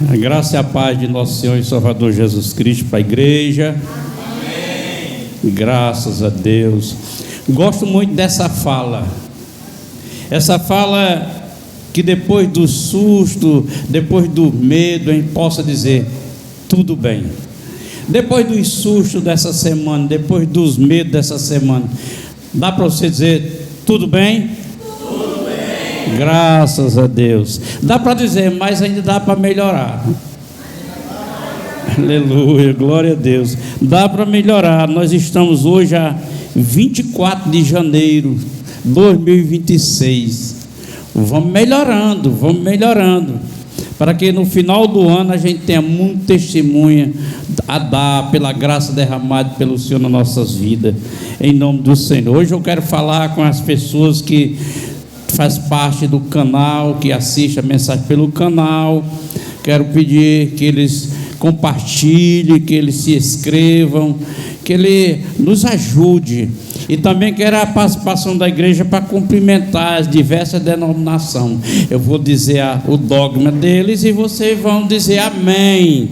A graça e a paz de nosso Senhor e Salvador Jesus Cristo para a igreja. Amém. Graças a Deus. Gosto muito dessa fala. Essa fala que depois do susto, depois do medo, a gente possa dizer: tudo bem. Depois do susto dessa semana, depois dos medos dessa semana, dá para você dizer: tudo bem? Tudo bem. Graças a Deus. Dá para dizer, mas ainda dá para melhorar. Aleluia, glória a Deus. Dá para melhorar. Nós estamos hoje a 24 de janeiro de 2026. Vamos melhorando, para que no final do ano a gente tenha muito testemunho a dar pela graça derramada pelo Senhor nas nossas vidas, em nome do Senhor. Hoje eu quero falar com as pessoas que faz parte do canal, que assistem a mensagem pelo canal. Quero pedir que eles compartilhem, que eles se inscrevam, que ele nos ajude. E também quero a participação da igreja para cumprimentar as diversas denominações. Eu vou dizer o dogma deles e vocês vão dizer amém.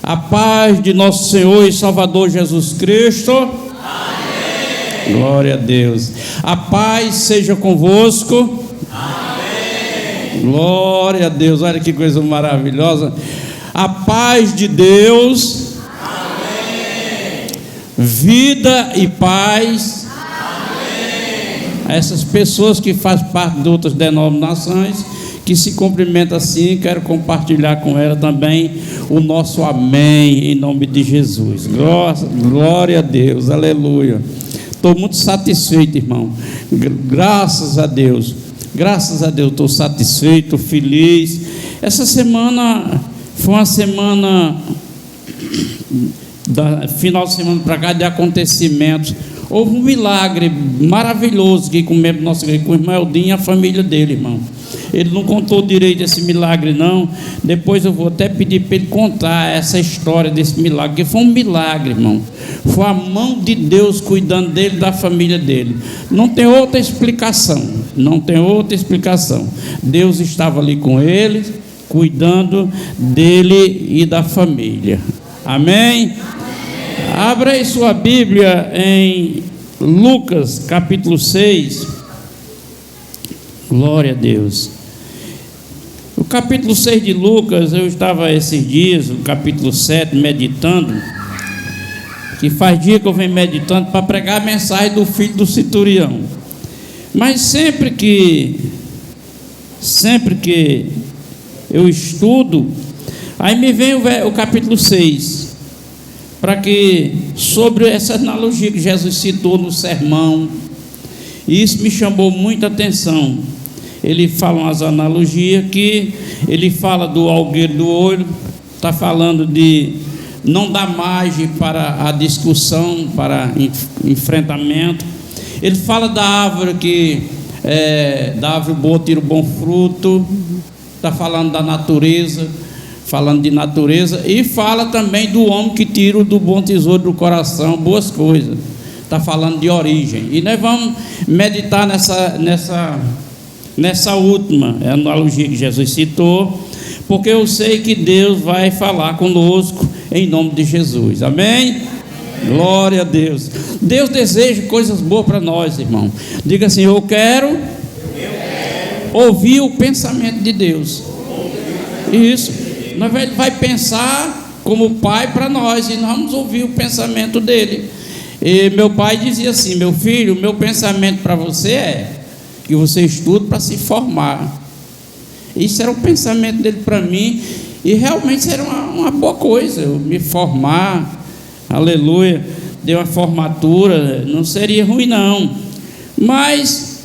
A paz de nosso Senhor e Salvador Jesus Cristo. Amém. Glória a Deus. A paz seja convosco. Amém. Glória a Deus. Olha que coisa maravilhosa. A paz de Deus. Vida e paz. Amém. Essas pessoas que fazem parte de outras denominações, que se cumprimentam assim, quero compartilhar com ela também o nosso amém, em nome de Jesus. Glória a Deus, aleluia. Estou muito satisfeito, irmão. Graças a Deus, estou satisfeito, feliz. Essa semana foi uma semana, final de semana para cá, de acontecimentos. Houve um milagre maravilhoso aqui com o membro nosso, com o irmão Eldinho e a família dele, irmão. Ele não contou direito esse milagre, não. Depois eu vou até pedir para ele contar essa história desse milagre, porque foi um milagre, irmão. Foi a mão de Deus cuidando dele e da família dele. Não tem outra explicação. Deus estava ali com ele, cuidando dele e da família. Amém? Abra aí sua Bíblia em Lucas capítulo 6. Glória a Deus. O capítulo 6 de Lucas, eu estava esses dias, o capítulo 7, meditando, que faz dia que eu venho meditando para pregar a mensagem do filho do centurião. Mas sempre que eu estudo, aí me vem o capítulo 6, para que, sobre essa analogia que Jesus citou no sermão, e isso me chamou muita atenção. Ele fala umas analogias que ele fala do algueiro do olho, está falando de não dar margem para a discussão, para enfrentamento. Ele fala da árvore da árvore boa tira o bom fruto, está falando da natureza, falando de natureza, e fala também do homem que tira do bom tesouro do coração boas coisas. Está falando de origem. E nós vamos meditar nessa última analogia que Jesus citou, porque eu sei que Deus vai falar conosco em nome de Jesus. Amém? Glória a Deus. Deus deseja coisas boas para nós, irmão. Diga assim: eu quero ouvir o pensamento de Deus. Isso. Nós vai pensar como pai para nós, e nós vamos ouvir o pensamento dele. E meu pai dizia assim: meu filho, o meu pensamento para você é que você estude para se formar. Isso era o pensamento dele para mim, e realmente era uma boa coisa, eu me formar, aleluia, deu uma formatura, não seria ruim não. Mas,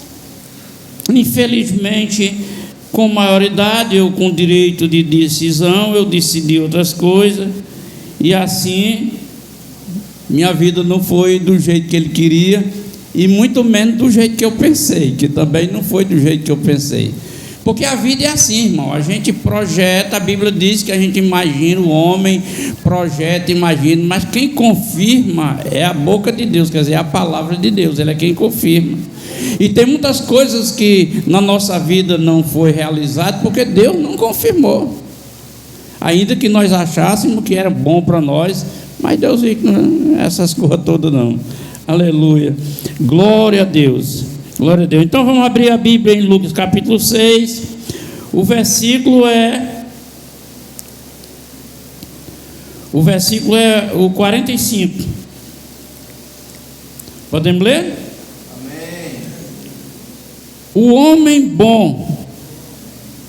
infelizmente, com maioridade, eu com direito de decisão, eu decidi outras coisas, e assim minha vida não foi do jeito que ele queria, e muito menos do jeito que eu pensei, que também não foi do jeito que eu pensei. Porque a vida é assim, irmão, a gente projeta, a Bíblia diz que a gente imagina, o homem projeta, imagina, mas quem confirma é a boca de Deus, quer dizer, é a palavra de Deus, ele é quem confirma. E tem muitas coisas que na nossa vida não foi realizado porque Deus não confirmou. ainda que nós achássemos que era bom para nós, mas Deus viu que não, essas coisas todas não. Aleluia, glória a Deus, glória a Deus. Então vamos abrir a Bíblia em Lucas capítulo 6, o versículo é o 45. Podemos ler? Amém. O homem bom,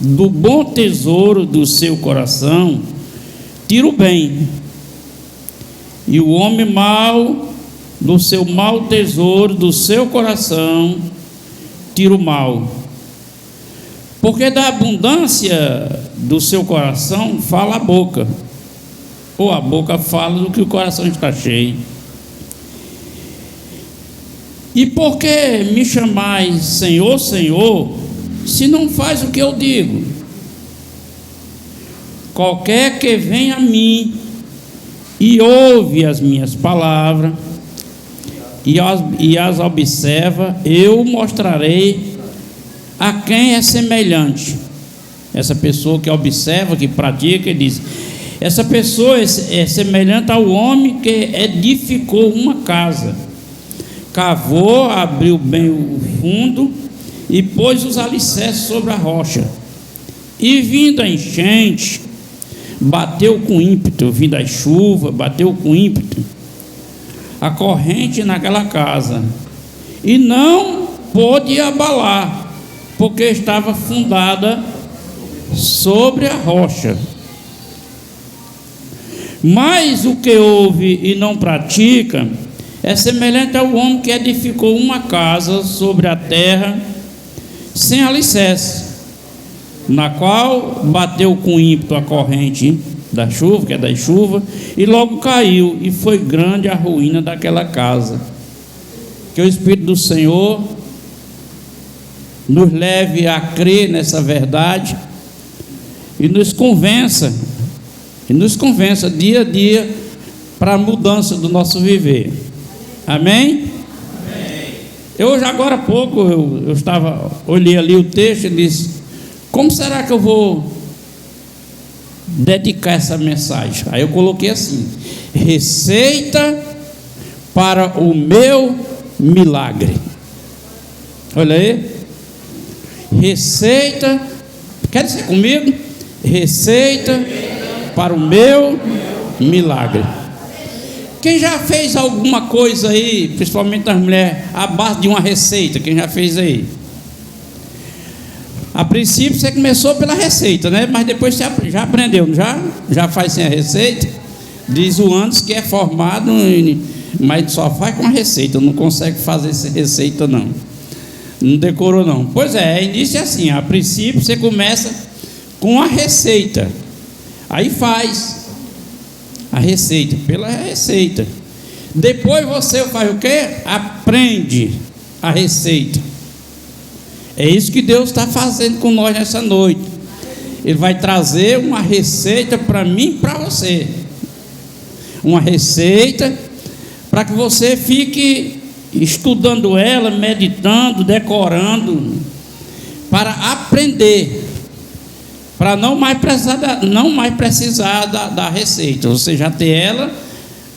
do bom tesouro do seu coração, tira o bem, e o homem mau, do seu mau tesouro do seu coração, tira o mal. Porque da abundância do seu coração fala a boca, ou a boca fala do que o coração está cheio. E por que me chamais Senhor, Senhor, se não faz o que eu digo? Qualquer que vem a mim e ouve as minhas palavras e as observa, eu mostrarei a quem é semelhante. Essa pessoa que observa, que pratica, e diz: essa pessoa é semelhante ao homem que edificou uma casa, cavou, abriu bem o fundo e pôs os alicerces sobre a rocha. E vindo a enchente, bateu com ímpeto, vindo a chuva, bateu com ímpeto a corrente naquela casa, e não pôde abalar, porque estava fundada sobre a rocha. Mas o que ouve e não pratica é semelhante ao homem que edificou uma casa sobre a terra sem alicerce, na qual bateu com ímpeto a corrente da chuva, que é da chuva, e logo caiu, e foi grande a ruína daquela casa. Que o Espírito do Senhor nos leve a crer nessa verdade e nos convença dia a dia para a mudança do nosso viver. Amém? Amém. Eu já agora há pouco olhei ali o texto e disse: como será que eu vou dedicar essa mensagem? Aí eu coloquei assim: receita para o meu milagre. Olha aí, receita, quer dizer comigo? Receita para o meu milagre. Quem já fez alguma coisa aí, principalmente as mulheres, à base de uma receita? Quem já fez aí? A princípio você começou pela receita, né? Mas depois você já aprendeu, já faz sem a receita. Diz o Anderson que é formado, mas só faz com a receita, não consegue fazer sem receita não decorou não. Pois é, início é assim: a princípio você começa com a receita, aí faz a receita pela receita, depois você faz o quê? Aprende a receita. É isso que Deus está fazendo com nós nessa noite. Ele vai trazer uma receita para mim e para você, uma receita para que você fique estudando ela, meditando, decorando, para aprender, para não mais precisar da receita, você já ter ela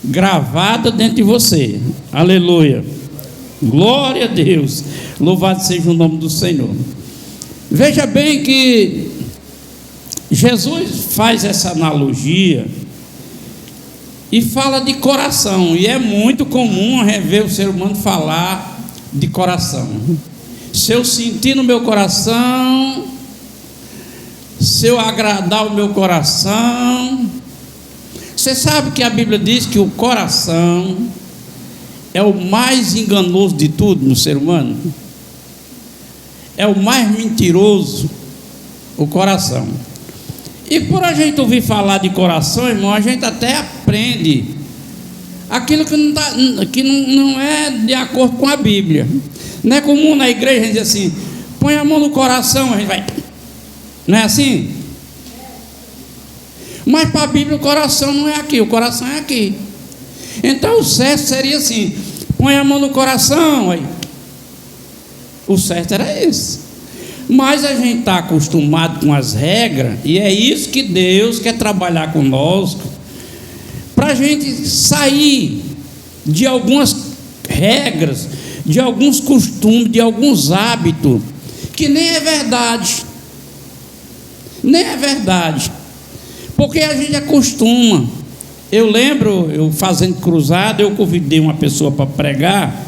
gravada dentro de você. Aleluia, glória a Deus, louvado seja o nome do Senhor. Veja bem que Jesus faz essa analogia e fala de coração, e é muito comum ver o ser humano falar de coração. Se eu sentir no meu coração, se eu agradar o meu coração. Você sabe que a Bíblia diz que o coração é o mais enganoso de tudo no ser humano? É o mais mentiroso, o coração. E por a gente ouvir falar de coração, irmão, a gente até aprende aquilo que não é de acordo com a Bíblia. Não é comum na igreja a gente dizer assim: põe a mão no coração, a gente vai. Não é assim? Mas para a Bíblia o coração não é aqui, o coração é aqui. Então o certo seria assim: põe a mão no coração. Aí. O certo era esse. Mas a gente está acostumado com as regras, e é isso que Deus quer trabalhar conosco, para a gente sair de algumas regras, de alguns costumes, de alguns hábitos, que nem é verdade. Nem é verdade. Porque a gente acostuma. Eu lembro, eu fazendo cruzada, eu convidei uma pessoa para pregar,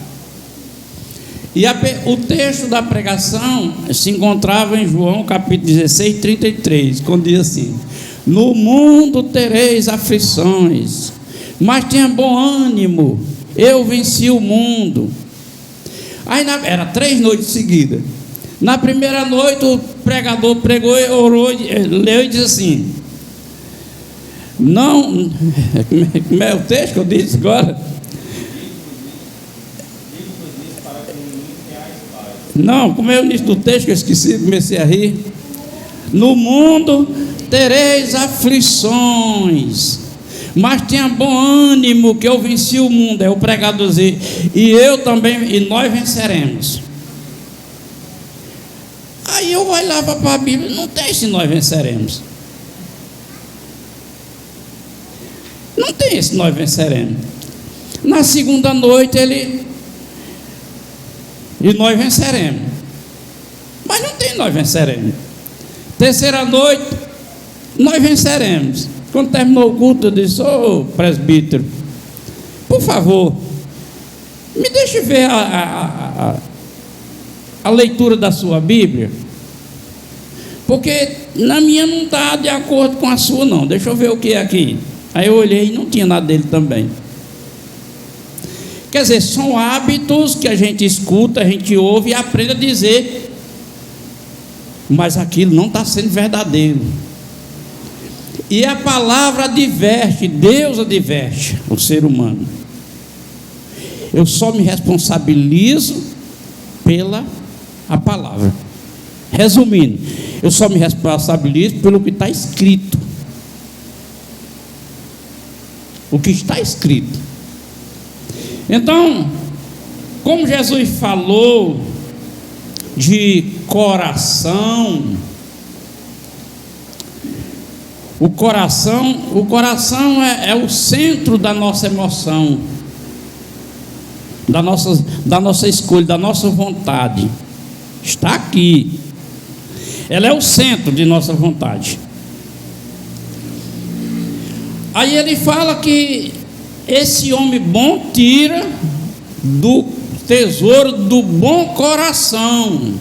e o texto da pregação se encontrava em João capítulo 16, 33, quando diz assim: no mundo tereis aflições, mas tenha bom ânimo, eu venci o mundo. Aí era 3 noites seguidas. Na primeira noite o pregador pregou, orou, leu e disse assim: não, como é o texto que eu disse agora? Não, como é o início do texto que eu esqueci, comecei a rir. No mundo tereis aflições, mas tenha bom ânimo, que eu venci o mundo. É o pregador dizer, e eu também, e nós venceremos. Aí eu olhava para a Bíblia, não tem esse nós venceremos. Não tem esse nós venceremos. Na segunda noite e nós venceremos. Mas não tem nós venceremos. Terceira noite, nós venceremos. Quando terminou o culto, eu disse: ô presbítero, por favor, me deixe ver a leitura da sua Bíblia, porque na minha não está de acordo com a sua, não. Deixa eu ver o que é aqui. Aí eu olhei e não tinha nada dele também. Quer dizer, são hábitos que a gente escuta, a gente ouve e aprende a dizer, mas aquilo não está sendo verdadeiro. E a palavra adverte, Deus adverte o ser humano. Eu só me responsabilizo pela a palavra. Resumindo, eu só me responsabilizo pelo que está escrito. O que está escrito. Então, como Jesus falou de coração, o coração é o centro da nossa emoção, da nossa escolha, da nossa vontade. Está aqui. Ela é o centro de nossa vontade. Aí ele fala que esse homem bom tira do tesouro do bom coração.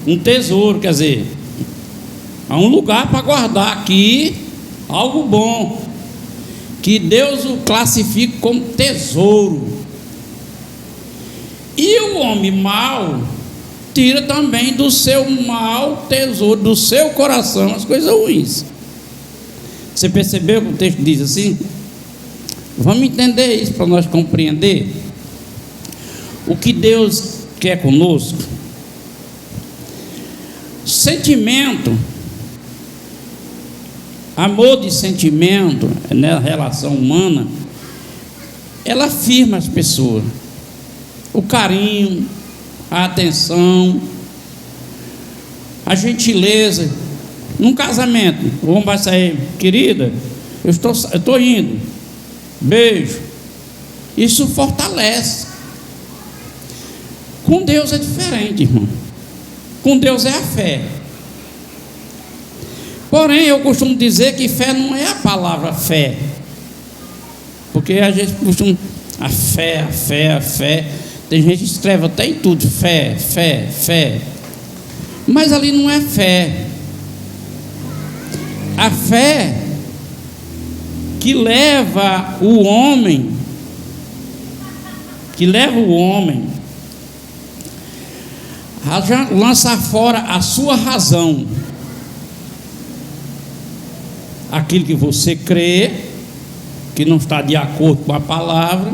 Um tesouro, quer dizer, há um lugar para guardar aqui algo bom, que Deus o classifica como tesouro. E o homem mau tira também do seu mau tesouro, do seu coração, as coisas ruins. Você percebeu que o texto diz assim? Vamos entender isso para nós compreender o que Deus quer conosco. Sentimento, amor de sentimento, na relação humana, ela afirma as pessoas. O carinho, a atenção, a gentileza. Num casamento, o homem vai sair: querida, eu estou indo, beijo. Isso fortalece. Com Deus é diferente, irmão. Com Deus é a fé. Porém, eu costumo dizer que fé não é a palavra fé, porque a gente costuma a fé. Tem gente que escreve até em tudo: fé. Mas ali não é fé. A fé que leva o homem a lançar fora a sua razão, aquilo que você crê que não está de acordo com a palavra,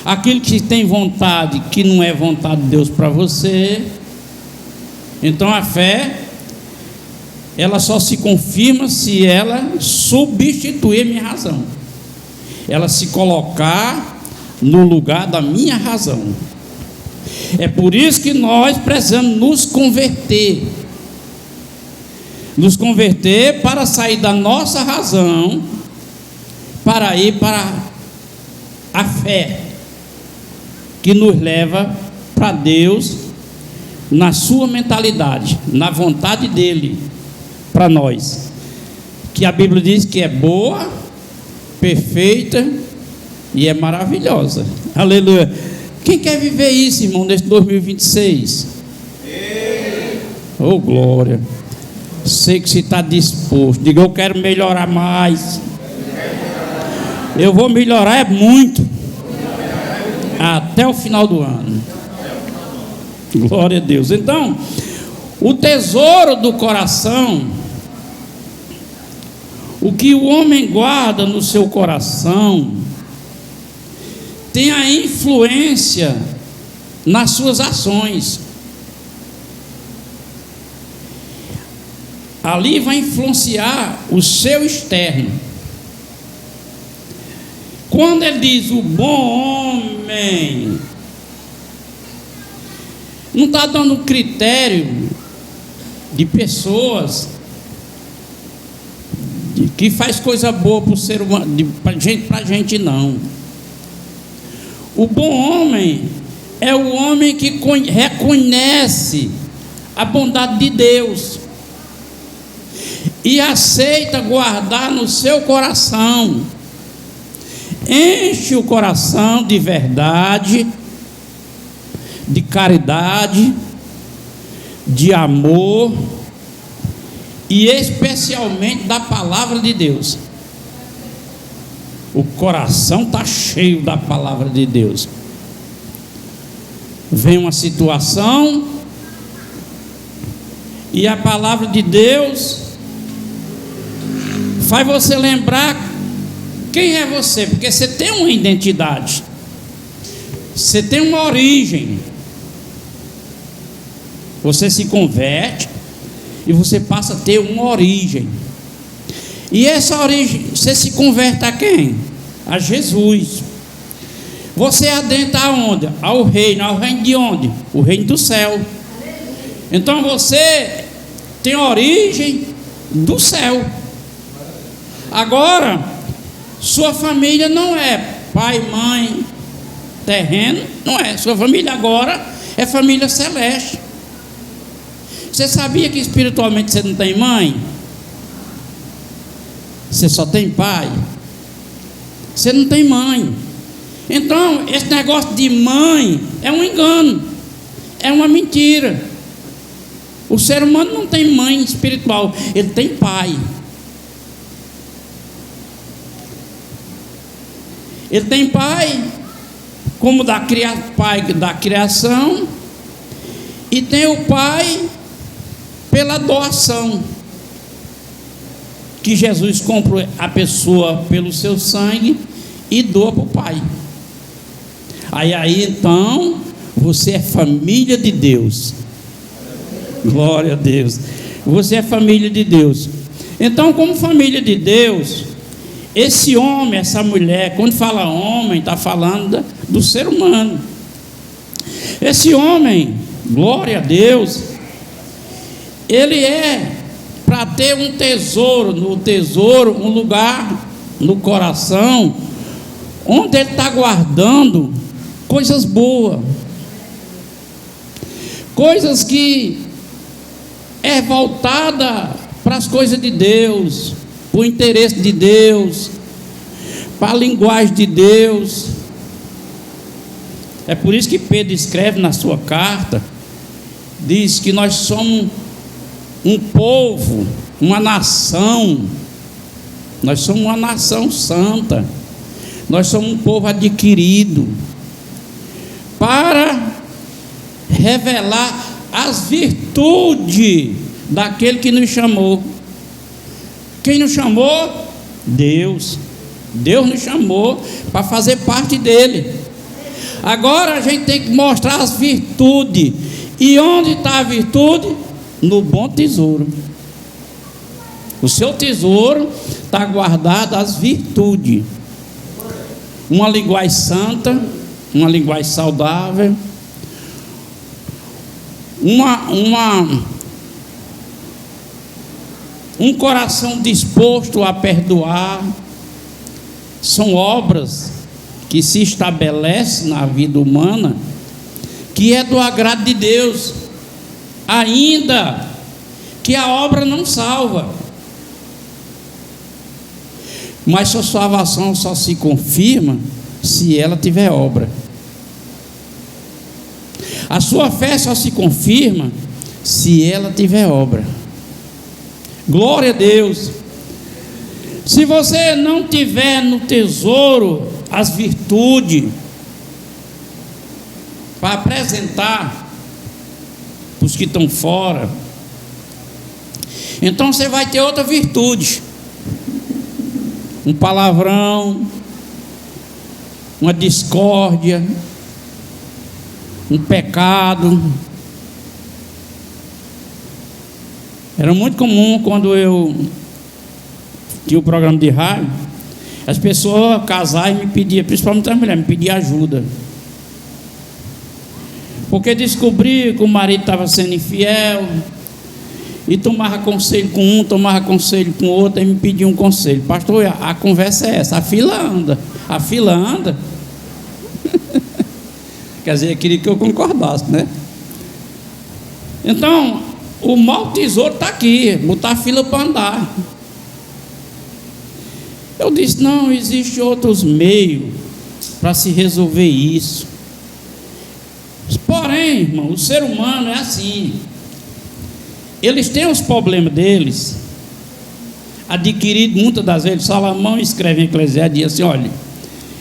aquilo que tem vontade que não é vontade de Deus para você. Então a fé, ela só se confirma se ela substituir a minha razão, ela se colocar no lugar da minha razão. É por isso que nós precisamos nos converter. Nos converter para sair da nossa razão, para ir para a fé, que nos leva para Deus, na sua mentalidade, na vontade dEle, para nós. Que a Bíblia diz que é boa, perfeita e é maravilhosa. Aleluia. Quem quer viver isso, irmão, nesse 2026? Oh, glória. Sei que você está disposto. Diga, eu quero melhorar mais. Eu vou melhorar é muito. Até o final do ano. Glória a Deus. Então, o tesouro do coração, o que o homem guarda no seu coração, tem a influência nas suas ações. Ali vai influenciar o seu externo. Quando ele diz o bom homem, não está dando critério de pessoas que faz coisa boa para o ser humano, para gente não. O bom homem é o homem que reconhece a bondade de Deus e aceita guardar no seu coração, enche o coração de verdade, de caridade, de amor e especialmente da palavra de Deus. O coração está cheio da palavra de Deus. Vem uma situação e a palavra de Deus faz você lembrar quem é você, porque você tem uma identidade, você tem uma origem. Você se converte e você passa a ter uma origem. E essa origem, você se converte a quem? A Jesus. Você adentra aonde? Ao reino de onde? O reino do céu. Então você tem origem do céu. Agora, sua família não é pai, mãe, terreno, não é. Sua família agora é família celeste. Você sabia que espiritualmente você não tem mãe? Você só tem pai. Você não tem mãe. Então, esse negócio de mãe é um engano, é uma mentira. O ser humano não tem mãe espiritual, ele tem pai. Ele tem pai, como pai da criação, e tem o pai pela doação, que Jesus compra a pessoa pelo seu sangue e doa para o pai. Aí então você é família de Deus. Glória a Deus. Você é família de Deus. Então, como família de Deus, esse homem, essa mulher, quando fala homem, está falando do ser humano. Esse homem, glória a Deus, ele é para ter um tesouro, um lugar no coração, onde ele está guardando coisas boas, coisas que é voltada para as coisas de Deus, para o interesse de Deus, para a linguagem de Deus. É por isso que Pedro escreve na sua carta, diz que nós somos um povo, uma nação, nós somos uma nação santa, nós somos um povo adquirido, para revelar as virtudes daquele que nos chamou. Quem nos chamou? Deus. Deus nos chamou para fazer parte dele. Agora a gente tem que mostrar as virtudes. E onde está a virtude? No bom tesouro. O seu tesouro está guardado as virtudes. Uma linguagem santa, uma linguagem saudável, um coração disposto a perdoar, são obras que se estabelecem na vida humana, que é do agrado de Deus, ainda que a obra não salva, mas sua salvação só se confirma se ela tiver obra. A sua fé só se confirma se ela tiver obra. Glória a Deus. Se você não tiver no tesouro as virtudes para apresentar para os que estão fora, então você vai ter outra virtude, um palavrão, uma discórdia, um pecado. Era muito comum quando eu tinha o programa de rádio, as pessoas casarem e me pediam, principalmente as mulheres, me pediam ajuda, porque descobri que o marido estava sendo infiel, e tomava conselho com um, tomava conselho com outro, e me pediam um conselho. Pastor, a conversa é essa, a fila anda. Quer dizer, queria que eu concordasse, né? Então, o mau tesouro está aqui, botar a fila para andar. Eu disse, não, existem outros meios para se resolver isso. Porém, irmão, o ser humano é assim. Eles têm os problemas deles, adquiridos muitas das vezes. Salomão escreve em Eclesiastes, diz assim, olha,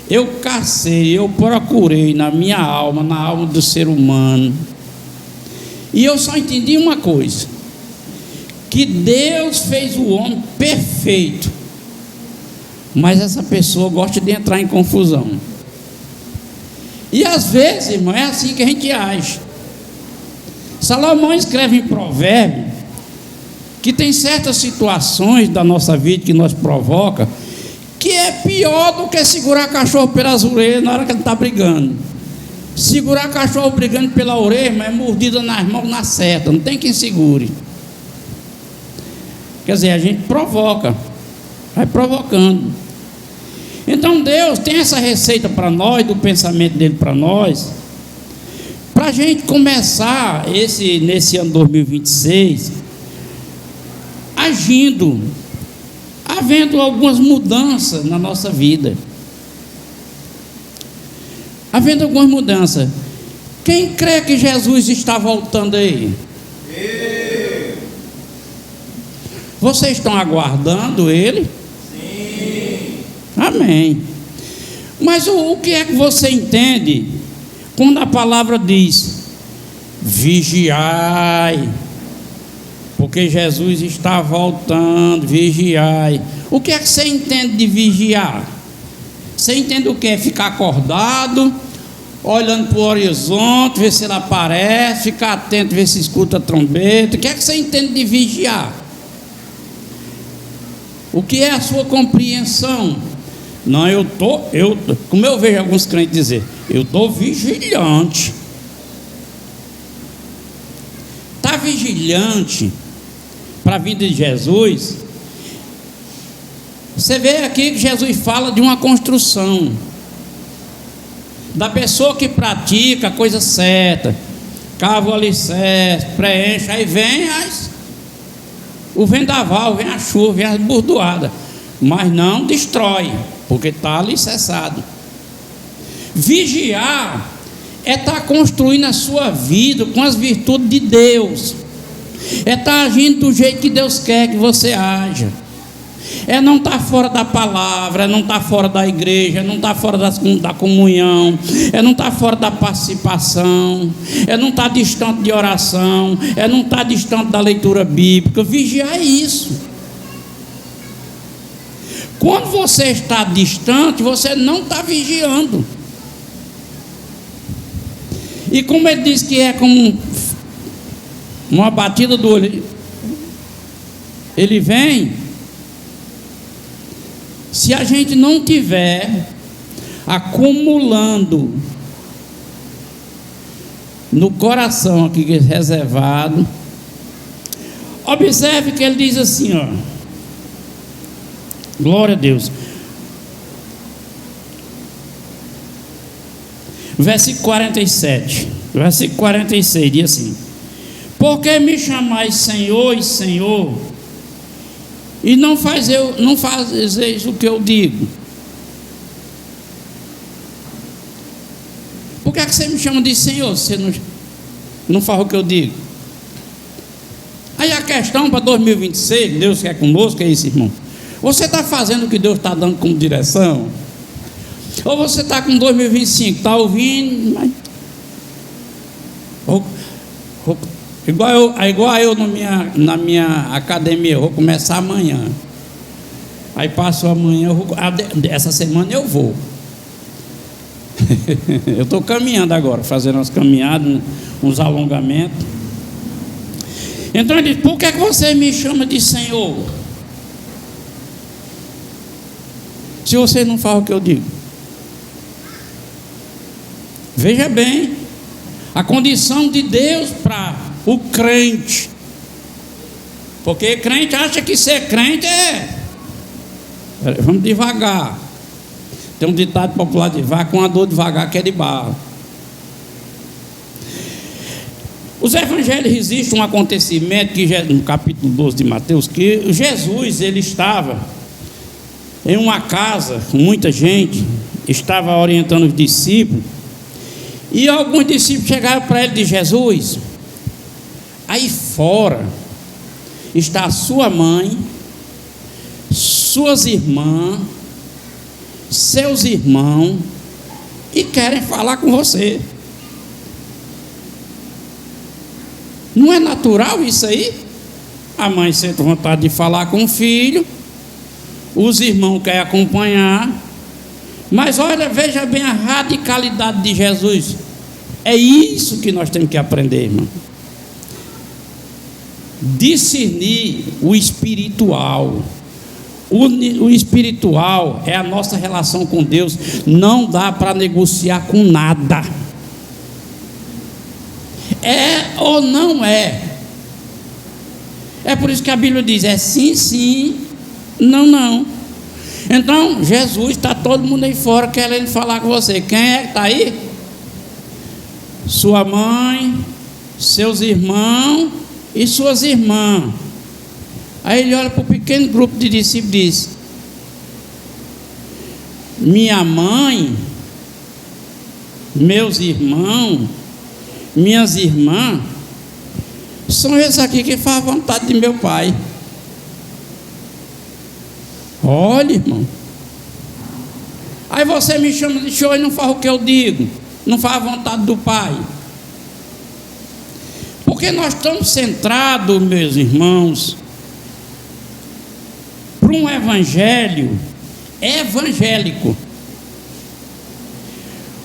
eu cacei, eu procurei na minha alma, na alma do ser humano, e eu só entendi uma coisa, que Deus fez o homem perfeito, mas essa pessoa gosta de entrar em confusão. E às vezes, irmão, é assim que a gente age. Salomão escreve em Provérbios que tem certas situações da nossa vida que nos provoca, que é pior do que segurar cachorro pelas orelhas na hora que ele está brigando. Segurar cachorro brigando pela orelha, mas é mordida nas mãos na certa, não tem quem segure. Quer dizer, a gente provoca, vai provocando. Então Deus tem essa receita para nós, do pensamento dele para nós, para a gente começar nesse ano 2026, agindo, havendo algumas mudanças na nossa vida. Havendo algumas mudanças. Quem crê que Jesus está voltando aí? Vocês estão aguardando Ele? Sim. Amém. Mas o que é que você entende quando a palavra diz vigiai, porque Jesus está voltando, vigiai? O que é que você entende de vigiar? Você entende o que é? Ficar acordado, olhando para o horizonte, ver se ele aparece, ficar atento, ver se escuta a trombeta. O que é que você entende de vigiar? O que é a sua compreensão? Não, como eu vejo alguns crentes dizer, eu estou vigilante. Está vigilante para a vinda de Jesus? Você vê aqui que Jesus fala de uma construção, da pessoa que pratica a coisa certa, cava o alicerce, preenche, aí vem o vendaval, vem a chuva, vem as bordoadas, mas não destrói, porque está alicerçado. Vigiar é estar construindo a sua vida com as virtudes de Deus, é estar agindo do jeito que Deus quer que você haja, é não estar fora da palavra, é não estar fora da igreja, é não estar fora da comunhão, é não estar fora da participação, é não estar distante de oração, é não estar distante da leitura bíblica. Vigiar é isso. Quando você está distante, você não está vigiando. E como ele diz que é como uma batida do olho, ele vem. Se a gente não tiver acumulando no coração aqui reservado. Observe que ele diz assim, ó. Glória a Deus. Versículo 47. Versículo 46 diz assim: Por que me chamais Senhor e Senhor, e não fazeis o que eu digo? Por que é que você me chama de Senhor se você não faz o que eu digo? Aí a questão para 2026, Deus quer conosco, é isso, irmão. Você está fazendo o que Deus está dando como direção? Ou você está com 2025, está ouvindo, mas... igual eu na minha academia, eu vou começar amanhã. Aí passo amanhã, essa semana eu vou. Eu estou caminhando agora, fazendo umas caminhadas, uns alongamentos. Então ele diz: por que você me chama de Senhor, se você não faz o que eu digo? Veja bem, a condição de Deus para o crente, porque crente acha que ser crente vamos devagar. Tem um ditado popular: devagar com a dor devagar que é de barro. Os evangelhos existem um acontecimento que no capítulo 12 de Mateus, que Jesus, ele estava em uma casa com muita gente, estava orientando os discípulos, e alguns discípulos chegaram para ele de Jesus: aí fora está a sua mãe, suas irmãs, seus irmãos, e querem falar com você. Não é natural isso aí? A mãe sente vontade de falar com o filho, os irmãos querem acompanhar, mas olha, veja bem a radicalidade de Jesus. É isso que nós temos que aprender, irmão. Discernir o espiritual. O espiritual é a nossa relação com Deus. Não dá para negociar com nada. É ou não é? É por isso que a Bíblia diz: é sim, sim, não, não. Então Jesus, está todo mundo aí fora querendo falar com você. Quem é que está aí? Sua mãe, seus irmãos e suas irmãs. Aí ele olha para o pequeno grupo de discípulos e diz: minha mãe, meus irmãos, minhas irmãs, são esses aqui que fazem a vontade de meu pai. Olha, irmão. Aí você me chama de senhor e não faz o que eu digo, não faz a vontade do pai. Porque nós estamos centrados, meus irmãos, para um evangelho evangélico.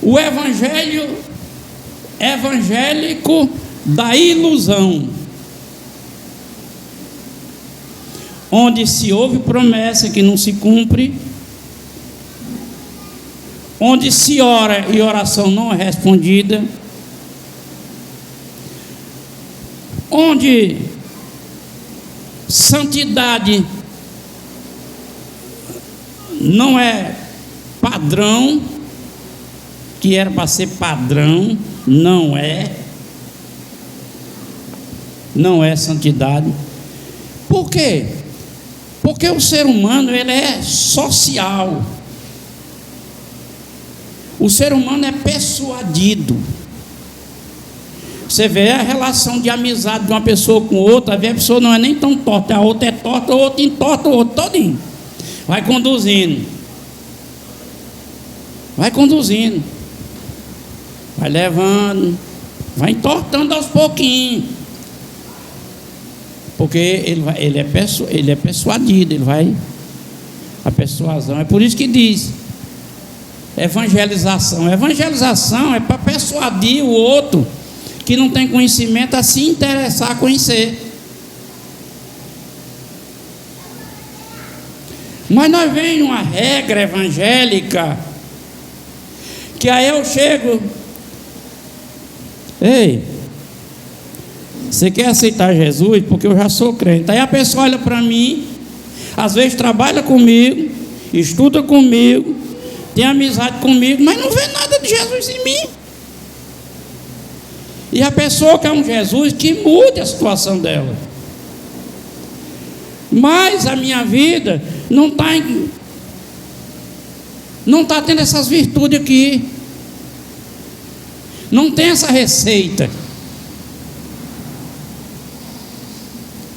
O evangelho evangélico da ilusão, onde se ouve promessa que não se cumpre, onde se ora e oração não é respondida, onde santidade não é padrão, que era para ser padrão, não é santidade. Por quê? Porque o ser humano, ele é social. O ser humano é persuadido. Você vê a relação de amizade de uma pessoa com outra, às vezes a pessoa não é nem tão torta, a outra é torta, o outro entorta, o outro todinho. Vai conduzindo, vai levando, vai entortando aos pouquinhos, porque ele é persuadido, a persuasão. É por isso que diz evangelização. Evangelização é para persuadir o outro que não tem conhecimento a se interessar a conhecer. Mas nós vemos uma regra evangélica, que aí eu chego Ei, você quer aceitar Jesus? Porque eu já sou crente. Aí a pessoa olha para mim, às vezes trabalha comigo, estuda comigo, tem amizade comigo, mas não vê nada de Jesus em mim. E a pessoa quer um Jesus que mude a situação dela. Mas a minha vida não está tendo essas virtudes aqui. Não tem essa receita.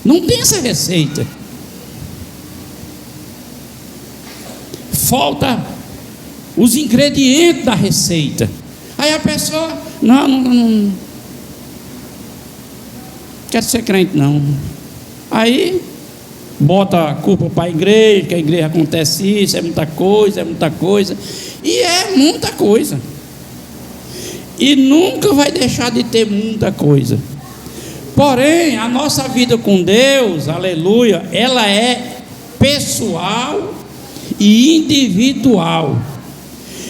Não tem essa receita. Falta os ingredientes da receita. Aí a pessoa, não quero ser crente não. Aí bota a culpa para a igreja, que a igreja acontece isso, é muita coisa. E é muita coisa. E nunca vai deixar de ter muita coisa. Porém, a nossa vida com Deus, aleluia, ela é pessoal e individual.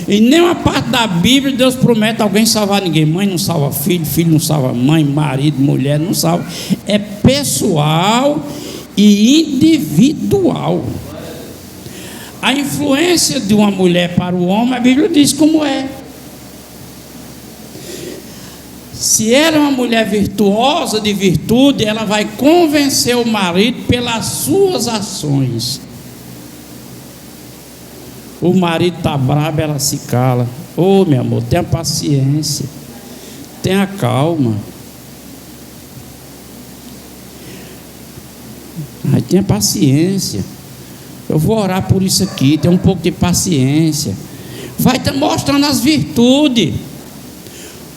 Em nenhuma parte da Bíblia Deus promete alguém salvar ninguém. Mãe não salva filho, filho não salva mãe, marido, mulher não salva. É pessoal e individual. A influência de uma mulher para o homem, a Bíblia diz como é. Se ela é uma mulher virtuosa de virtude, ela vai convencer o marido pelas suas ações. O marido está bravo, ela se cala. Ô, meu amor, tenha paciência, tenha calma. Ai, tenha paciência. Eu vou orar por isso aqui, tenha um pouco de paciência. Vai estar mostrando as virtudes.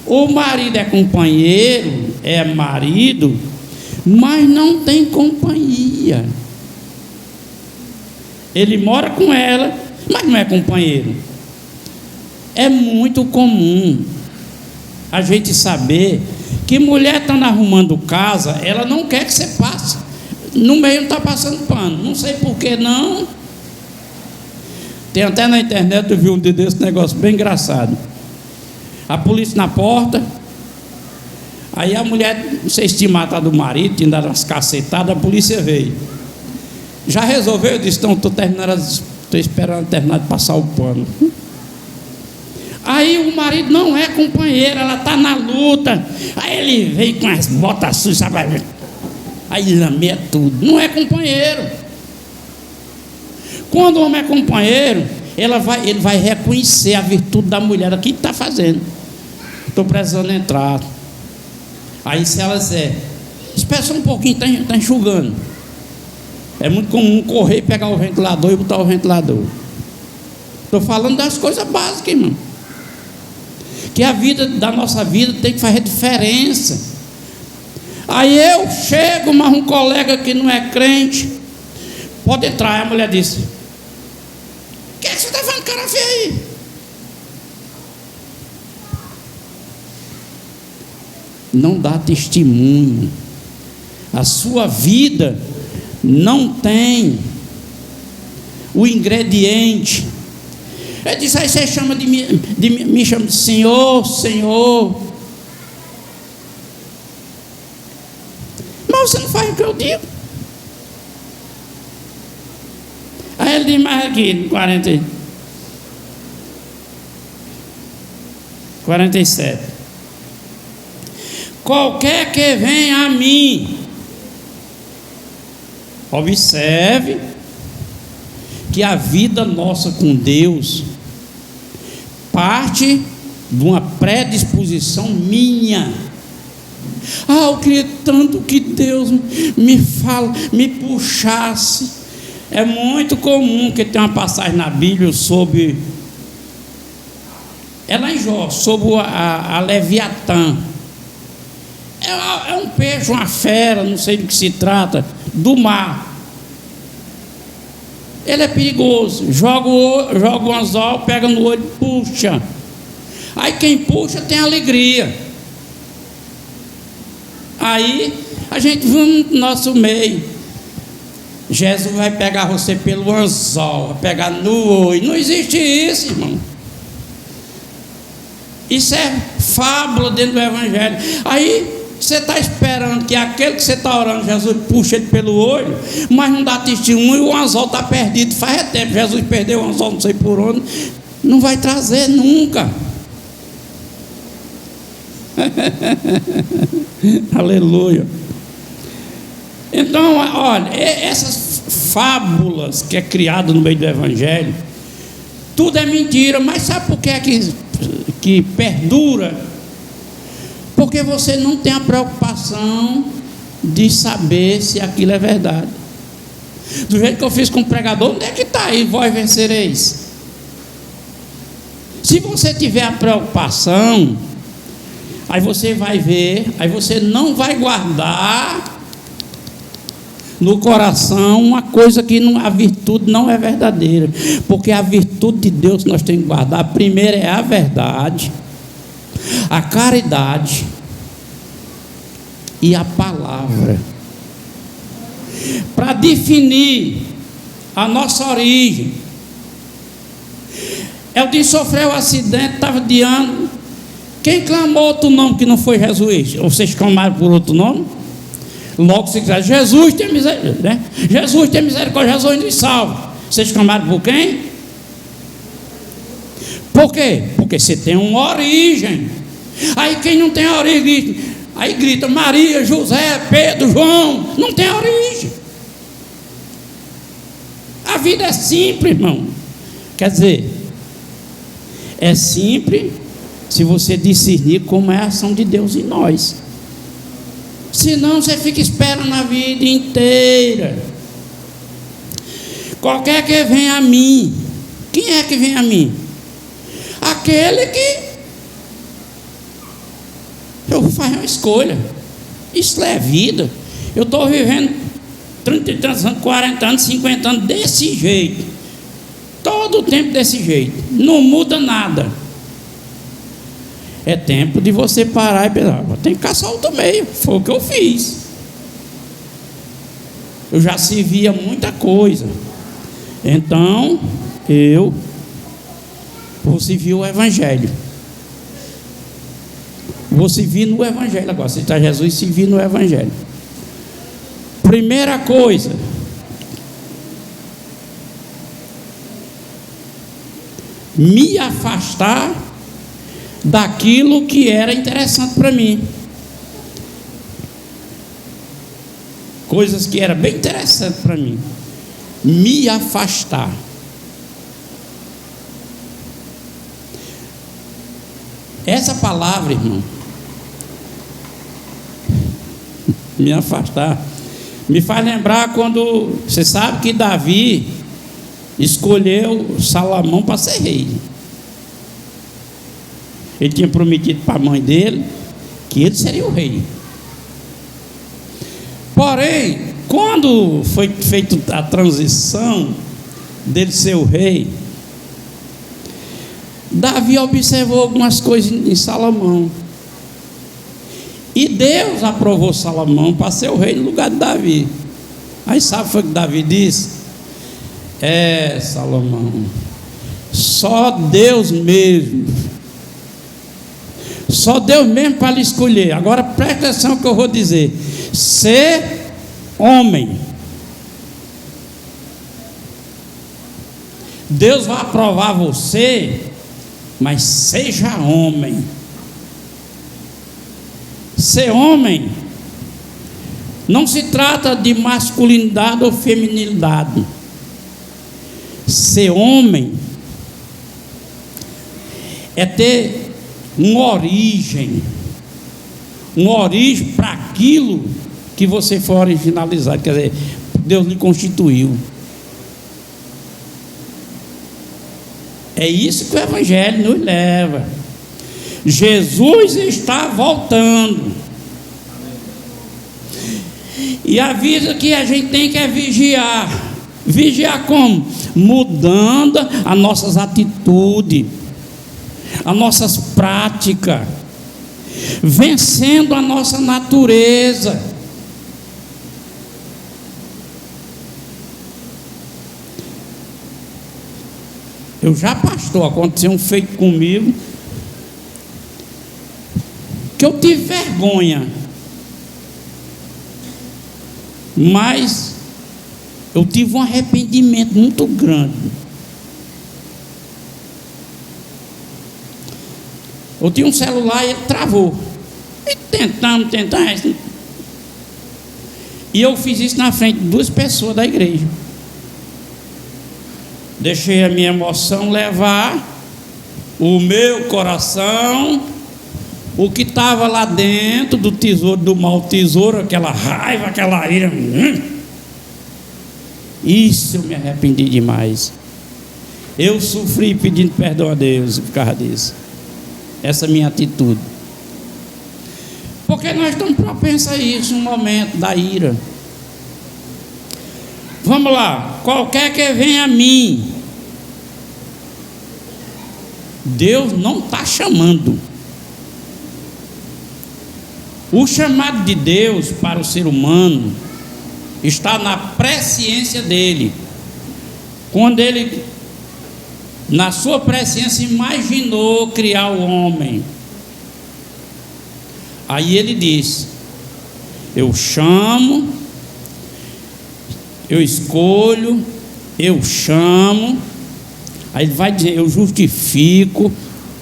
O marido é companheiro, é marido, mas não tem companhia. Ele mora com ela, mas não é companheiro. É muito comum a gente saber que mulher estando arrumando casa, ela não quer que você passe. No meio não está passando pano. Não sei por que não. Tem até na internet, eu vi um dia desse negócio bem engraçado. A polícia na porta. Aí a mulher, não sei se tinha matado o marido, tinha dado umas cacetadas, a polícia veio. Já resolveu? Eu disse, então estou esperando terminar de passar o pano. Aí o marido não é companheiro, ela está na luta. Aí ele veio com as botas sujas, sabe? Aí lameia tudo. Não é companheiro. Quando o homem é companheiro, ele vai reconhecer a virtude da mulher. O que está fazendo? Estou precisando entrar. Aí se ela disser, espera só um pouquinho, está enxugando. É muito comum correr, pegar o ventilador e botar o ventilador. Estou falando das coisas básicas, irmão. Que a vida da nossa vida tem que fazer diferença. Aí eu chego, mas um colega que não é crente, pode entrar. Aí a mulher disse, o que é que você está falando, cara feia aí? Não dá testemunho. A sua vida não tem o ingrediente. Ele disse, aí você chama me chama de Senhor, Senhor. Mas você não faz o que eu digo. Aí ele diz mais aqui, 47. Qualquer que venha a mim, observe que a vida nossa com Deus parte de uma predisposição minha. Eu queria tanto que Deus me puxasse. É muito comum que tem uma passagem na Bíblia sobre, é lá em Jó, sobre a Leviatã. É um peixe, uma fera, não sei do que se trata, do mar. Ele é perigoso. Joga um anzol, pega no olho, puxa. Aí quem puxa tem alegria. Aí a gente vai no nosso meio. Jesus vai pegar você pelo anzol, vai pegar no olho. Não existe isso, irmão. Isso é fábula dentro do Evangelho. Aí você está esperando que aquele que você está orando, Jesus puxa ele pelo olho, mas não dá testemunho, e o anzol está perdido. Faz tempo, Jesus perdeu o anzol, não sei por onde. Não vai trazer nunca. Aleluia. Então, olha, essas fábulas que é criado no meio do Evangelho, tudo é mentira. Mas sabe por que é que perdura? Porque você não tem a preocupação de saber se aquilo é verdade. Do jeito que eu fiz com o pregador, onde é que está aí, vós vencereis? Se você tiver a preocupação, aí você vai ver, aí você não vai guardar no coração uma coisa que a virtude não é verdadeira. Porque a virtude de Deus que nós temos que guardar, a primeira é a verdade, a caridade e a palavra. Para definir a nossa origem. Eldinho sofreu um acidente, estava de ano. Quem clamou outro nome que não foi Jesus? Vocês clamaram por outro nome? Logo se quiser, Jesus tem misericórdia, né? Jesus tem misericórdia, Jesus nos salva. Vocês clamaram por quem? Por quê? Porque você tem uma origem. Aí quem não tem origem, aí grita Maria, José, Pedro, João. Não tem origem. A vida é simples, irmão. Quer dizer, é simples se você discernir como é a ação de Deus em nós. Senão você fica esperando a vida inteira. Qualquer que vem a mim. Quem é que vem a mim? Aquele que eu vou fazer uma escolha. Isso é vida. Eu estou vivendo 30 e tantos anos, 40 anos, 50 anos desse jeito. Todo o tempo desse jeito. Não muda nada. É tempo de você parar e pensar, tem que caçar outro meio. Foi o que eu fiz. Eu já servia muita coisa. Então, eu vou servir o Evangelho. Vou servir no Evangelho agora. Se está Jesus, servir no Evangelho. Primeira coisa, me afastar daquilo que era interessante para mim. Coisas que eram bem interessantes para mim. Me afastar. Essa palavra, irmão, me afastar, me faz lembrar quando, você sabe que Davi escolheu Salomão para ser rei. Ele tinha prometido para a mãe dele que ele seria o rei. Porém, quando foi feita a transição dele ser o rei, Davi observou algumas coisas em Salomão. E Deus aprovou Salomão para ser o rei no lugar de Davi. Aí sabe o que foi que Davi disse? Salomão, só Deus mesmo. Só Deus mesmo para lhe escolher. Agora presta atenção no que eu vou dizer. Ser homem. Deus vai aprovar você, mas seja homem. Ser homem não se trata de masculinidade ou feminilidade. Ser homem é ter uma origem para aquilo que você foi originalizado, quer dizer, Deus lhe constituiu. É isso que o Evangelho nos leva. Jesus está voltando. E a vida que a gente tem que é vigiar. Vigiar como? Mudando as nossas atitudes, as nossas práticas, vencendo a nossa natureza. Eu já, pastor, aconteceu um feito comigo. que eu tive vergonha, mas eu tive um arrependimento muito grande. Eu tinha um celular e ele travou. E tentamos. E eu fiz isso na frente de 2 pessoas da igreja. Deixei a minha emoção levar, o meu coração, o que estava lá dentro do tesouro, do mau tesouro, aquela raiva, aquela ira. Isso eu me arrependi demais. Eu sofri pedindo perdão a Deus por causa disso. Essa minha atitude. Porque nós estamos propensos a isso, no momento da ira. Vamos lá, qualquer que venha a mim, Deus não está chamando. O chamado de Deus para o ser humano está na presciência dele. Quando ele, na sua presciência, imaginou criar o homem. Aí ele disse: eu chamo, eu escolho, eu chamo. Aí ele vai dizer: eu justifico,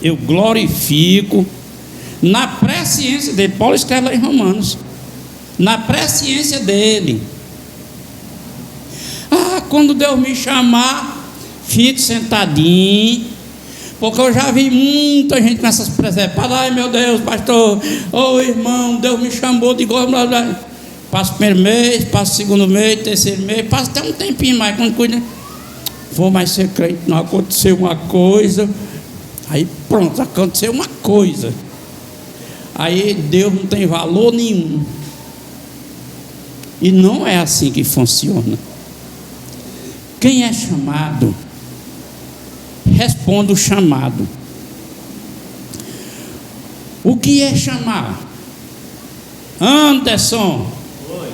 eu glorifico. Na presciência dele. Paulo escreve lá em Romanos. Na presciência dele. Quando Deus me chamar, fico sentadinho, porque eu já vi muita gente com essas presepadas. Ai meu Deus, pastor, irmão, Deus me chamou de igual. Passa o primeiro mês, passa o segundo mês, terceiro mês, passa até um tempinho mais. Quando cuida, vou mais ser crente, não aconteceu uma coisa. Aí pronto, aconteceu uma coisa. Aí Deus não tem valor nenhum. E não é assim que funciona. Quem é chamado, responde o chamado. O que é chamar? Anderson. Oi.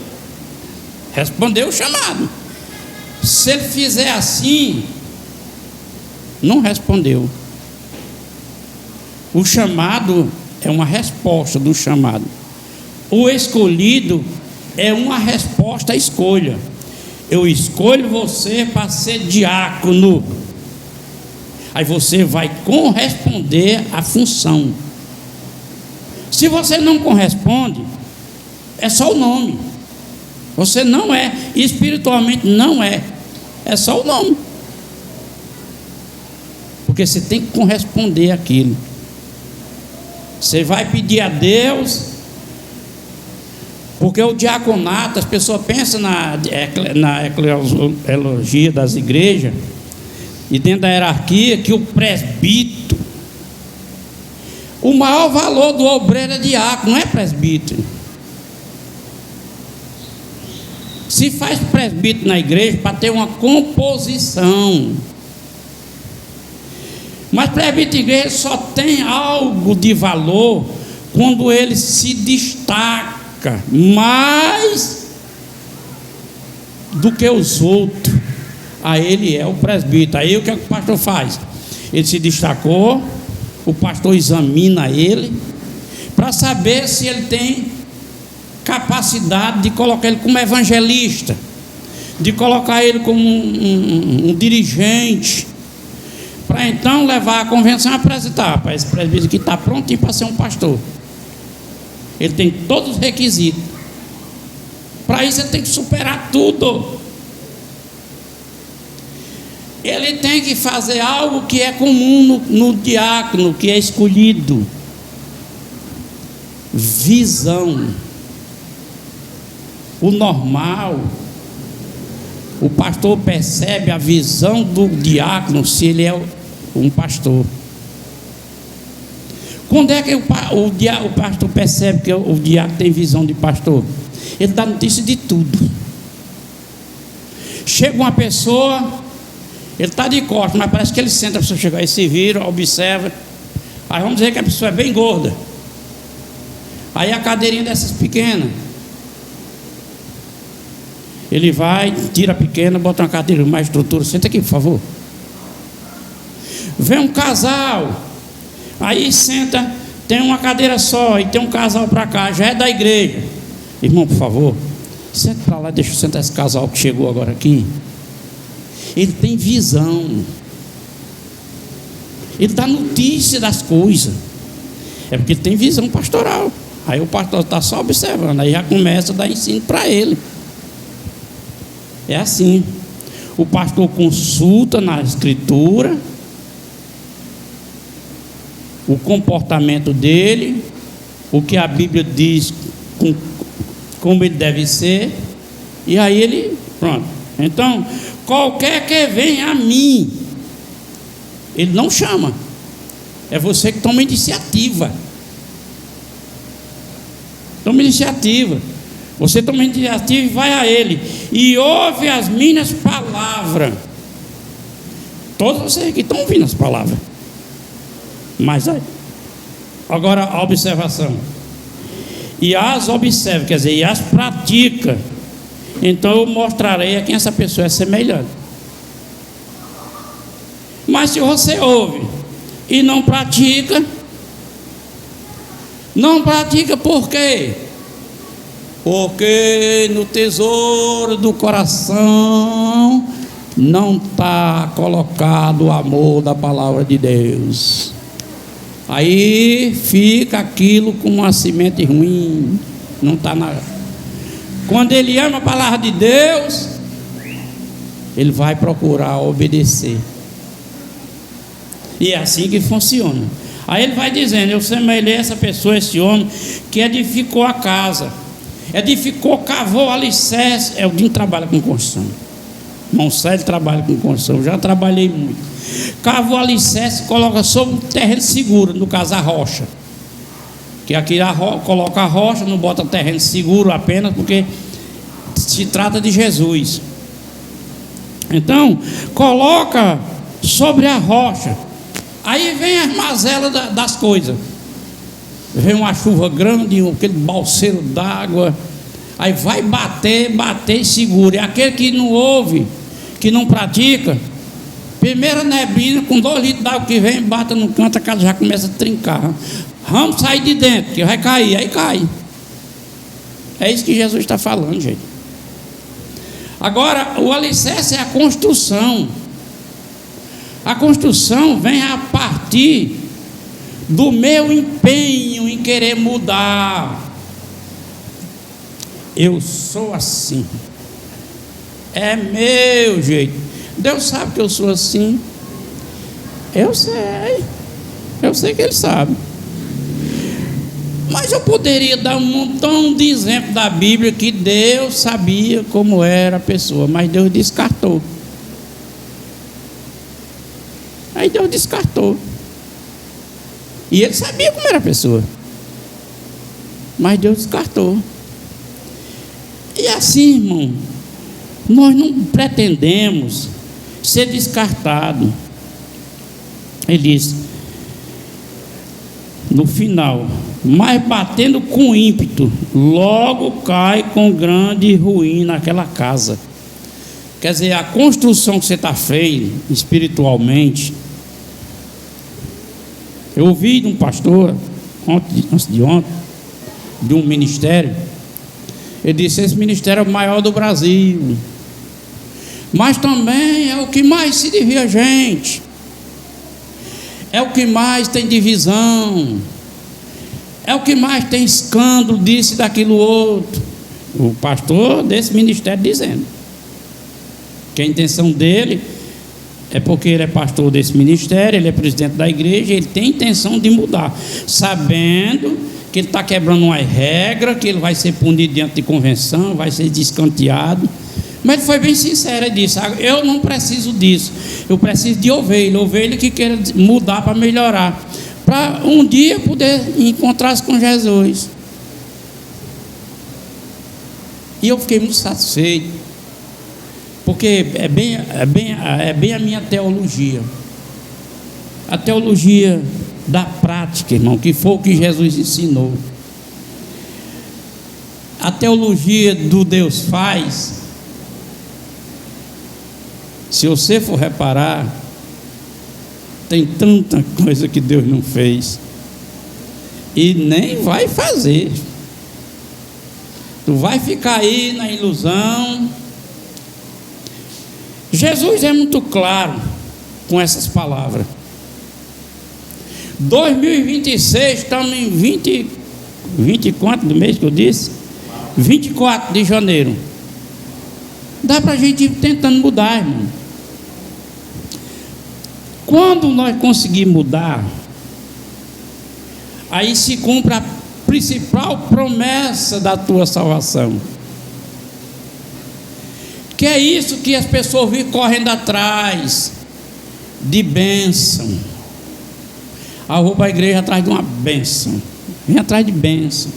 Respondeu o chamado. Se ele fizer assim, não respondeu. O chamado é uma resposta do chamado. O escolhido é uma resposta à escolha. Eu escolho você para ser diácono. Aí você vai corresponder à função. Se você não corresponde, é só o nome. Você não é, espiritualmente não é. É só o nome. Porque você tem que corresponder àquilo. Você vai pedir a Deus. Porque o diaconato, as pessoas pensam na eclesiologia das igrejas, e dentro da hierarquia, que o presbítero, o maior valor do obreiro é diácono, não é presbítero. Se faz presbítero na igreja para ter uma composição. Mas presbítero de igreja só tem algo de valor quando ele se destaca mais do que os outros. Aí ele é o presbítero. Aí o que é que o pastor faz? Ele se destacou, o pastor examina ele para saber se ele tem capacidade de colocar ele como evangelista, de colocar ele como um dirigente, para então levar a convenção a apresentar para esse presbítero que está prontinho para ser um pastor. Ele tem todos os requisitos. Para isso ele tem que superar tudo. Ele tem que fazer algo que é comum no diácono, que é escolhido. Visão. O normal, o pastor percebe a visão do diácono se ele é um pastor. Quando é que o pastor percebe que o diácono tem visão de pastor? Ele dá notícia de tudo. Chega uma pessoa, ele está de costas, mas parece que ele senta, a pessoa chega aí, se vira, observa. Aí vamos dizer que a pessoa é bem gorda. Aí a cadeirinha dessas pequenas, ele vai, tira a pequena, bota uma cadeira mais estrutura. Senta aqui, por favor. Vem um casal, aí senta tem uma cadeira só e tem um casal para cá, já é da igreja. Irmão, por favor, senta para lá, deixa eu sentar esse casal que chegou agora aqui. Ele tem visão, ele dá notícia das coisas. É porque ele tem visão pastoral. Aí o pastor está só observando, aí já começa a dar ensino para ele. É assim. O pastor consulta na escritura o comportamento dele, o que a Bíblia diz, como ele deve ser, e aí ele, pronto. Então, qualquer que venha a mim, ele não chama, é você que toma iniciativa. Toma iniciativa. Você toma iniciativa e vai a ele e ouve as minhas palavras. Todos vocês aqui estão ouvindo as palavras. Mas aí, agora a observação. E as observa, quer dizer, e as pratica. Então eu mostrarei a quem essa pessoa é semelhante. Mas se você ouve e não pratica por quê? Porque no tesouro do coração não está colocado o amor da palavra de Deus. Aí fica aquilo com uma semente ruim, não está na. Quando ele ama a palavra de Deus, ele vai procurar obedecer. E é assim que funciona. Aí ele vai dizendo: eu semelhei essa pessoa, esse homem que edificou a casa. Edificou, cavou alicerce. É o Dinho trabalha com construção. Irmão Sérgio trabalha com construção. Eu já trabalhei muito. Cavou alicerce, coloca sobre um terreno seguro, no caso a rocha. Que aqui coloca a rocha, não bota terreno seguro apenas, porque se trata de Jesus. Então, coloca sobre a rocha. Aí vem as mazelas das coisas. Vem uma chuva grande, aquele balseiro d'água. Aí vai bater e segura. E aquele que não ouve, que não pratica, primeira neblina, com 2 litros d'água que vem, bata no canto, a casa já começa a trincar. Vamos sair de dentro, que vai cair. Aí cai. É isso que Jesus está falando, gente. Agora, o alicerce é a construção. A construção vem a partir do meu empenho em querer mudar. Eu sou assim, é meu jeito. Deus sabe que eu sou assim. Eu sei que Ele sabe. Mas eu poderia dar um montão de exemplos da Bíblia que Deus sabia como era a pessoa, mas Deus descartou. Aí Deus descartou. E Ele sabia como era a pessoa, mas Deus descartou. E assim, irmão, nós não pretendemos ser descartados. Ele diz no final: mas batendo com ímpeto, logo cai com grande ruína aquela casa. Quer dizer, a construção que você está feito espiritualmente. Eu ouvi de um pastor antes de ontem, de um ministério. Ele disse: esse ministério é o maior do Brasil, mas também é o que mais se divide a gente, é o que mais tem divisão, é o que mais tem escândalo, disso e daquilo outro. O pastor desse ministério dizendo que a intenção dele é porque ele é pastor desse ministério, ele é presidente da igreja, ele tem intenção de mudar, sabendo que ele está quebrando uma regra, que ele vai ser punido diante de convenção, vai ser descanteado. Mas ele foi bem sincero, ele disse: eu não preciso disso, eu preciso de ovelha que queira mudar para melhorar, para um dia poder encontrar-se com Jesus. E eu fiquei muito satisfeito, porque é bem a minha teologia, a teologia da prática, irmão, que foi o que Jesus ensinou. A teologia do Deus faz, se você for reparar, tem tanta coisa que Deus não fez. e nem vai fazer. Tu vai ficar aí na ilusão. Jesus é muito claro com essas palavras. 2026, estamos em 20 quanto do mês que eu disse? 24 de janeiro. Dá para a gente ir tentando mudar, irmão. Quando nós conseguirmos mudar, aí se cumpre a principal promessa da tua salvação, que é isso que as pessoas vivem correndo atrás de bênção. Eu vou para a igreja atrás de uma bênção, vem atrás de bênção.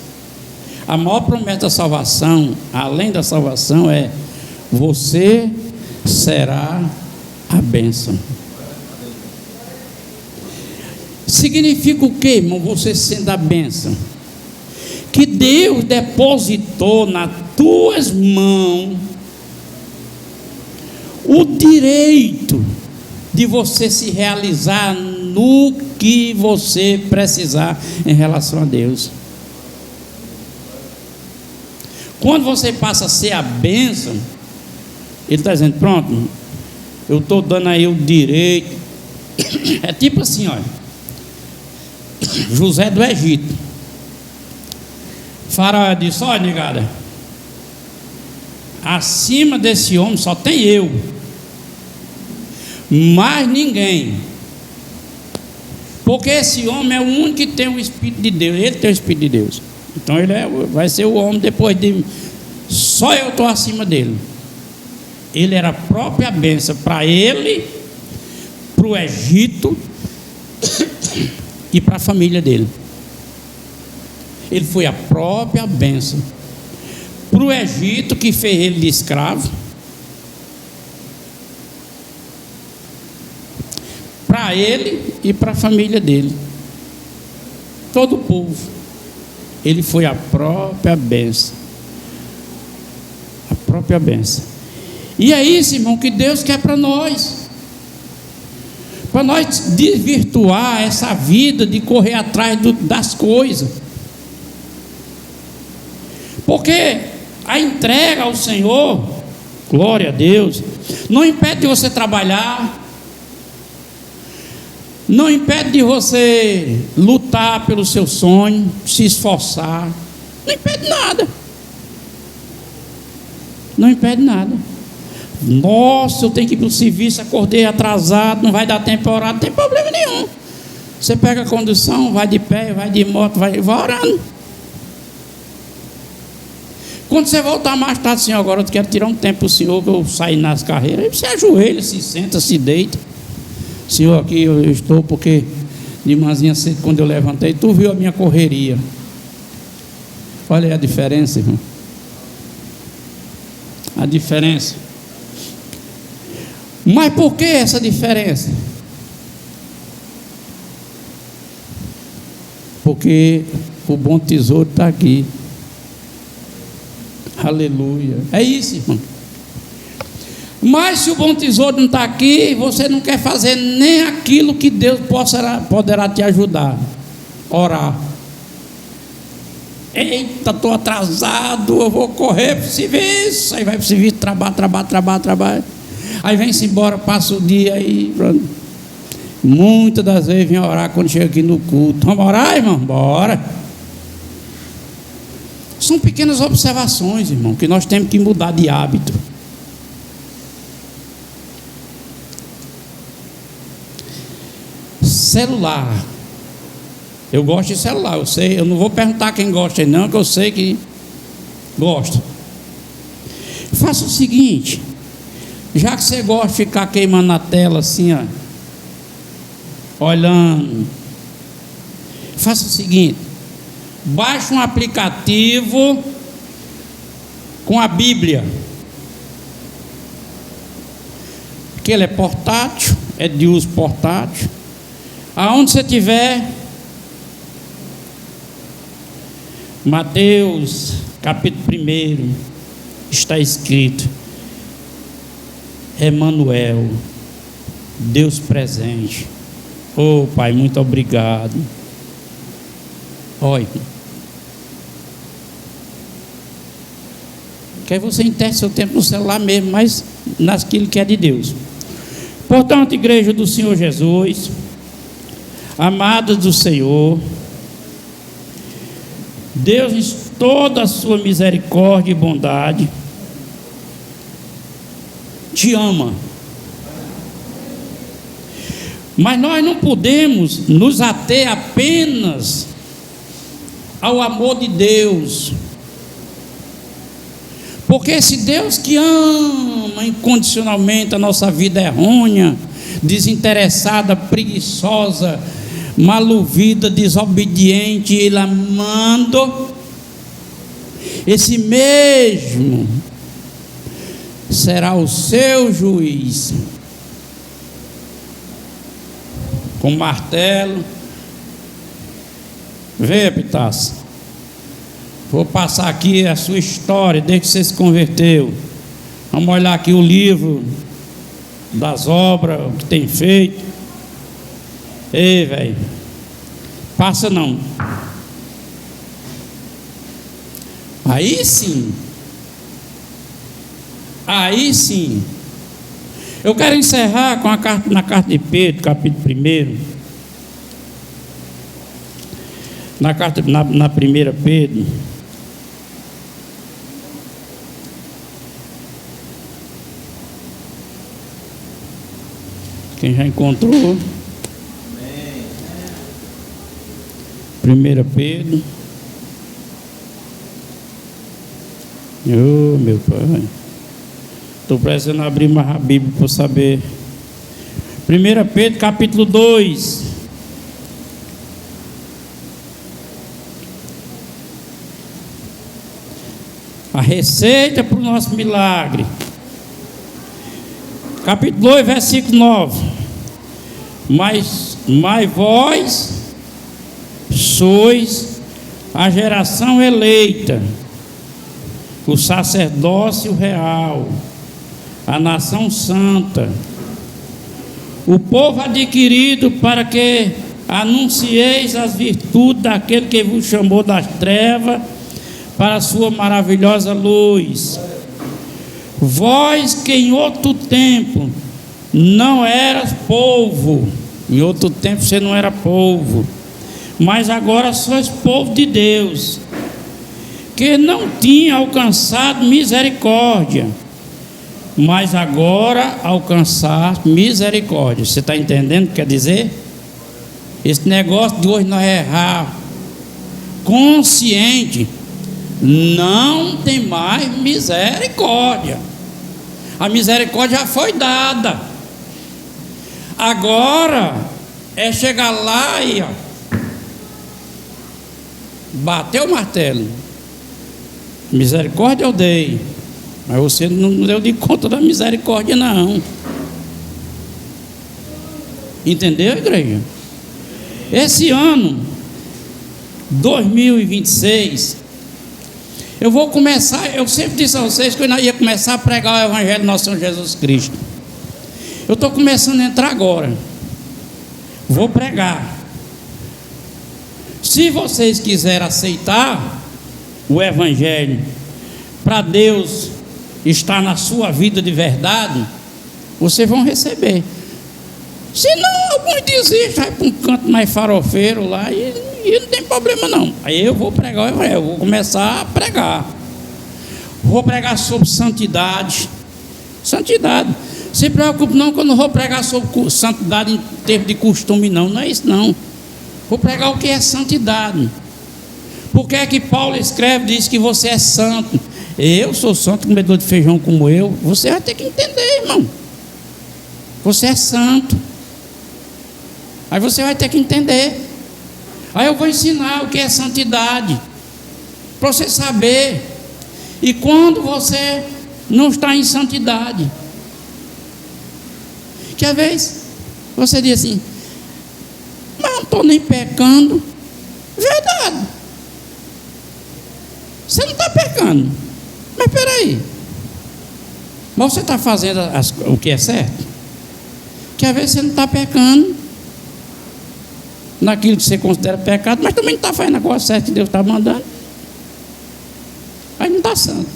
A maior promessa da salvação, além da salvação, é: você será a bênção. Significa o que, irmão? Você sendo a bênção, que Deus depositou nas tuas mãos o direito de você se realizar no que você precisar em relação a Deus. Quando você passa a ser a bênção, Ele está dizendo: pronto, eu estou dando aí o direito. É tipo assim, olha, José do Egito. Faraó disse: olha, negada, acima desse homem só tem eu, mais ninguém, porque esse homem é o único que tem o Espírito de Deus. Ele tem o Espírito de Deus. Então ele vai ser o homem depois de mim. Só eu estou acima dele. Ele era a própria bênção para ele, para o Egito e para a família dele. Ele foi a própria bênção para o Egito, que fez ele de escravo, para ele e para a família dele, todo o povo. Ele foi a própria bênção, a própria bênção. E é isso, irmão, que Deus quer para nós desvirtuar essa vida de correr atrás das coisas. Porque a entrega ao Senhor, glória a Deus, não impede de você trabalhar, não impede de você lutar pelo seu sonho, se esforçar, não impede nada. Não impede nada. Nossa, eu tenho que ir para o serviço, acordei atrasado, não vai dar tempo para orar, não tem problema nenhum. Você pega a condução, vai de pé, vai de moto, vai orando. Quando você voltar mais tarde, Senhor, agora eu quero tirar um tempo para o Senhor, que eu saí nas carreiras. Aí você ajoelha, se senta, se deita. Senhor, aqui eu estou porque de manhãzinha cedo, quando eu levantei, tu viu a minha correria. Olha aí a diferença, irmão. A diferença. Mas por que essa diferença? Porque o bom tesouro está aqui. Aleluia. É isso, irmão. Mas se o bom tesouro não está aqui, você não quer fazer nem aquilo que Deus poderá te ajudar. Orar. Eita, estou atrasado, eu vou correr para o serviço. Aí vai para o serviço, trabalha. Aí vem-se embora, passa o dia aí. Pronto. Muitas das vezes vem orar quando chega aqui no culto. Vamos orar, irmão? Bora. São pequenas observações, irmão, que nós temos que mudar de hábito. Celular. Eu gosto de celular, eu sei. Eu não vou perguntar quem gosta não, que eu sei que gosta. Faça o seguinte: já que você gosta de ficar queimando na tela assim, ó, olhando, faça o seguinte: baixe um aplicativo com a Bíblia, que ele é portátil, é de uso portátil. Aonde você estiver, Mateus capítulo 1, está escrito: Emanuel, Deus presente. Oh Pai, muito obrigado. Olha. Que aí você interte seu tempo no celular mesmo, mas naquilo que é de Deus. Portanto, igreja do Senhor Jesus, amados do Senhor, Deus em toda a sua misericórdia e bondade te ama. Mas nós não podemos nos ater apenas ao amor de Deus. Porque esse Deus que ama incondicionalmente a nossa vida errônea, desinteressada, preguiçosa, maluvida, desobediente, Ele amando, esse mesmo será o seu juiz, com martelo. Vê, Pitácio, vou passar aqui a sua história desde que você se converteu. Vamos olhar aqui o livro das obras, o que tem feito. Ei, velho, passa não. Aí sim. Eu quero encerrar com a carta, na carta de Pedro, capítulo 1. Na carta, na primeira Pedro. Quem já encontrou? 1 Pedro. Oh, meu Pai. Estou precisando abrir mais a Bíblia para saber. 1 Pedro capítulo 2. A receita para o nosso milagre. Capítulo 2, versículo 9. Mas vós sois a geração eleita, o sacerdócio real, a nação santa, o povo adquirido, para que anuncieis as virtudes daquele que vos chamou das trevas para a sua maravilhosa luz. Vós que em outro tempo não eras povo, em outro tempo você não era povo, mas agora sois povo de Deus, que não tinha alcançado misericórdia, mas agora alcançar misericórdia. Você está entendendo o que quer dizer? Esse negócio de hoje nós errar consciente, não tem mais misericórdia. A misericórdia já foi dada. Agora é chegar lá e bater o martelo. Misericórdia eu dei, mas você não deu de conta da misericórdia, não. Entendeu, igreja? Esse ano 2026, eu vou começar. Eu sempre disse a vocês que eu ia começar a pregar o Evangelho do nosso Senhor Jesus Cristo. Eu estou começando a entrar agora. Vou pregar. Se vocês quiserem aceitar o Evangelho, para Deus estar na sua vida de verdade, vocês vão receber. Se não, alguns desistem, vai para um canto mais farofeiro lá e não tem problema não. Aí eu vou pregar o Evangelho, eu vou começar a pregar. Vou pregar sobre santidade. Santidade. Se preocupe não, que eu não vou pregar sobre santidade em termos de costume, não é isso não. Vou pregar o que é santidade. Por que é que Paulo escreve, diz que você é santo? Eu sou santo, comedor de feijão como eu. Você vai ter que entender, irmão. Você é santo. Aí você vai ter que entender. Aí eu vou ensinar o que é santidade, para você saber. E quando você não está em santidade, que às vezes você diz assim, mas não estou nem pecando. Verdade, você não está pecando, mas espera aí, mas você está fazendo o que é certo? Que às vezes você não está pecando, naquilo que você considera pecado, mas também não está fazendo a coisa certa que Deus está mandando. Aí não está santo.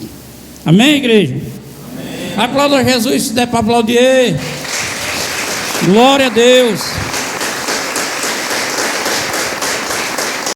Amém, igreja? Amém. Aplauda Jesus, se der para aplaudir. Glória a Deus.